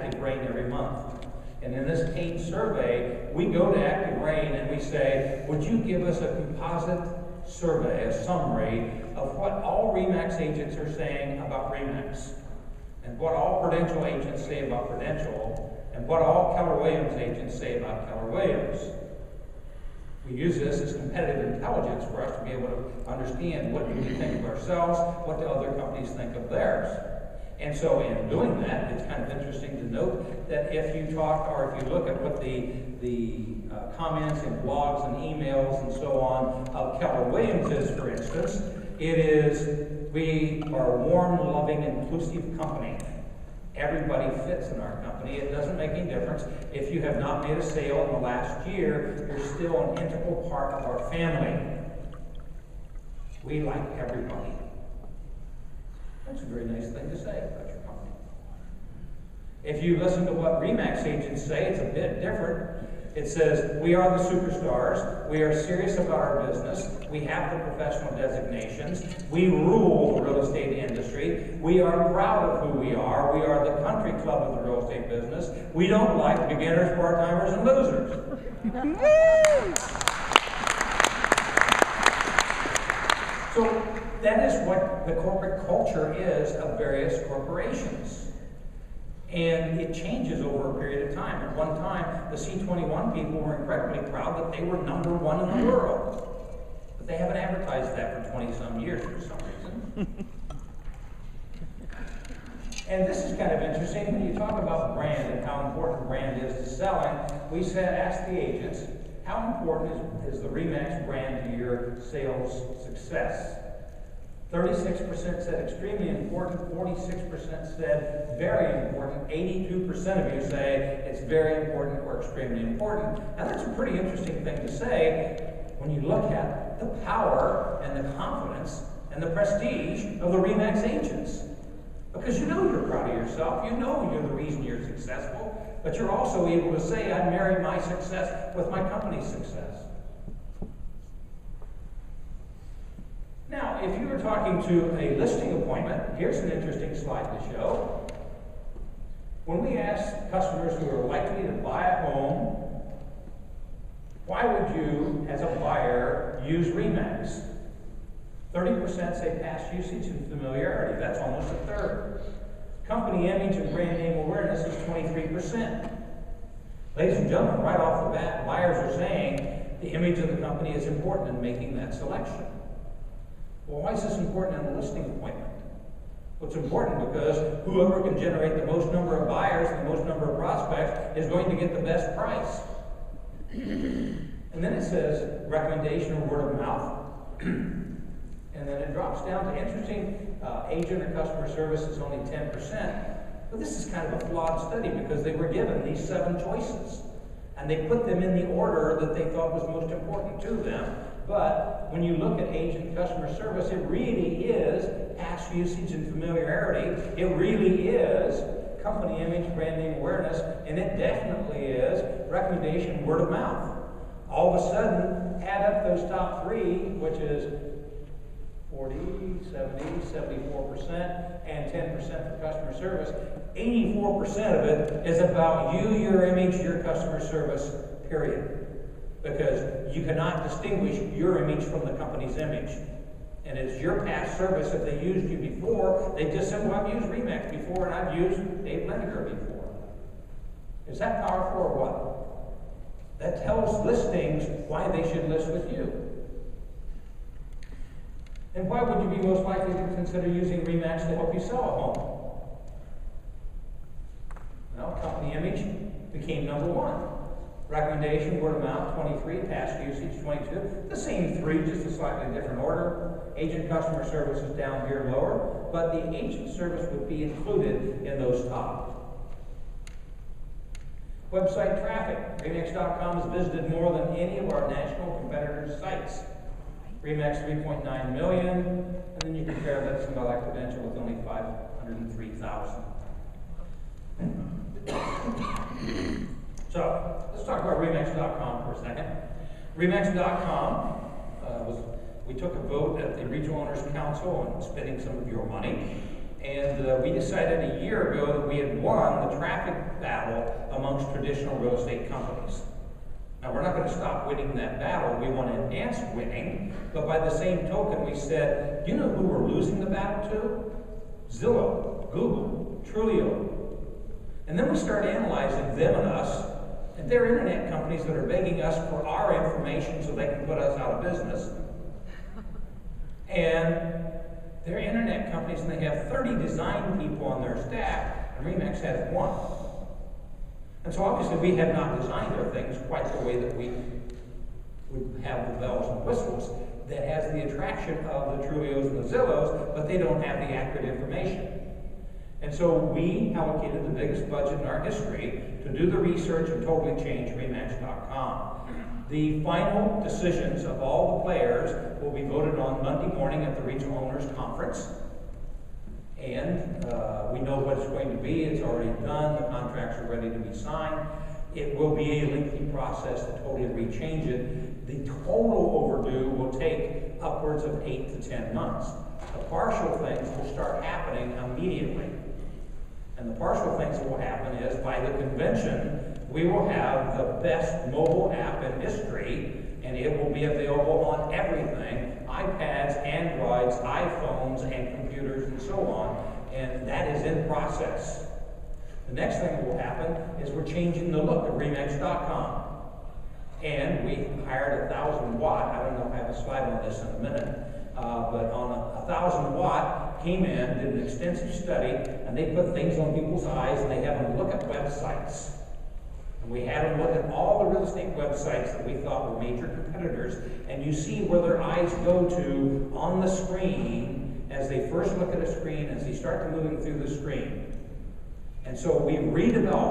Active Rain every month. And in this paid survey, we go to Active Rain and we say, would you give us a composite survey, a summary of what all RE/MAX agents are saying about RE/MAX, and what all Prudential agents say about Prudential, and what all Keller Williams agents say about Keller Williams. We use this as competitive intelligence for us to be able to understand what do we think of ourselves, what do other companies think of theirs. And so in doing that, it's kind of interesting to note that if you talk or if you look at what the comments and blogs and emails and so on of Keller Williams is, for instance, it is, we are a warm, loving, inclusive company. Everybody fits in our company. It doesn't make any difference. If you have not made a sale in the last year, you're still an integral part of our family. We like everybody. That's a very nice thing to say about your company. If you listen to what RE/MAX agents say, it's a bit different. It says, we are the superstars, we are serious about our business, we have the professional designations, we rule the real estate industry, we are proud of who we are the country club of the real estate business, we don't like beginners, part-timers, and losers. So that is what the corporate culture is of various corporations. And it changes over a period of time. At one time, the C21 people were incredibly proud that they were #1 in the world. But they haven't advertised that for 20-some years for some reason. And this is kind of interesting. When you talk about brand and how important brand is to selling, we asked the agents, how important is the RE/MAX brand to your sales success? 36% said extremely important, 46% said very important, 82% of you say it's very important or extremely important. Now that's a pretty interesting thing to say when you look at the power and the confidence and the prestige of the RE/MAX agents. Because you know you're proud of yourself, you know you're the reason you're successful, but you're also able to say, I marry my success with my company's success. Now, if you were talking to a listing appointment, here's an interesting slide to show. When we ask customers who are likely to buy a home, why would you, as a buyer, use RE/MAX? 30% say past usage and familiarity. That's almost a third. Company image and brand name awareness is 23%. Ladies and gentlemen, right off the bat, buyers are saying the image of the company is important in making that selection. Well, why is this important in a listing appointment? Well, it's important because whoever can generate the most number of buyers and the most number of prospects is going to get the best price. And then it says recommendation or word of mouth. And then it drops down to interesting, agent or customer service is only 10%. But this is kind of a flawed study because they were given these 7 choices. And they put them in the order that they thought was most important to them. But when you look at agent customer service, it really is past usage and familiarity. It really is company image, brand name awareness, and it definitely is recommendation, word of mouth. All of a sudden, add up those top 3, which is 40, 70, 74%, and 10% for customer service. 84% of it is about you, your image, your customer service, period. Because you cannot distinguish your image from the company's image. And it's your past service. If they used you before, they just said, well, I've used RE/MAX before and I've used Dave Liniger before. Is that powerful or what? That tells listings why they should list with you. And why would you be most likely to consider using RE/MAX to help you sell a home? Well, company image became #1. Recommendation, word of mouth, 23. Past usage, 22. The same 3, just a slightly different order. Agent customer service is down here lower, but the agent service would be included in those top. Website traffic. RE/MAX.com is visited more than any of our national competitors' sites. RE/MAX 3.9 million, and then you compare that to somebody like Prudential with only 503,000. So, let's talk about RE/MAX.com for a second. RE/MAX.com we took a vote at the Regional Owners Council on spending some of your money, and we decided a year ago that we had won the traffic amongst traditional real estate companies. Now, we're not going to stop winning that battle. We want to enhance winning. But by the same token, we said, you know who we're losing the battle to? Zillow, Google, Trulio. And then we start analyzing them and us, and they're internet companies that are begging us for our information so they can put us out of business. And they're internet companies, and they have 30 design people on their staff, and RE/MAX has 1. And so obviously we have not designed our things quite the way that we would have the bells and whistles that has the attraction of the Trulios and the Zillows, but they don't have the accurate information. And so we allocated the biggest budget in our history to do the research and totally change remax.com. The final decisions of all the players will be voted on Monday morning at the Regional Owners Conference. And we know what it's going to be. It's already done. The contracts are ready to be signed. It will be a lengthy process to totally rechange it. The total overdue will take upwards of 8 to 10 months. The partial things will start happening immediately. And the partial things that will happen is, by the convention, we will have the best mobile app in history, and it will be available on everything, iPads, Androids, iPhones, and computers, and so on, and that is in process. The next thing that will happen is we're changing the look of remax.com. And we hired 1,000 watt, I don't know if I have a slide on this in a minute, but on a 1,000 watt, came in, did an extensive study, and they put things on people's eyes, and they have them look at websites. And we had them look at all the real estate websites that we thought were major competitors, and you see where their eyes go to on the screen as they first look at a screen, as they start moving through the screen. And so we redeveloped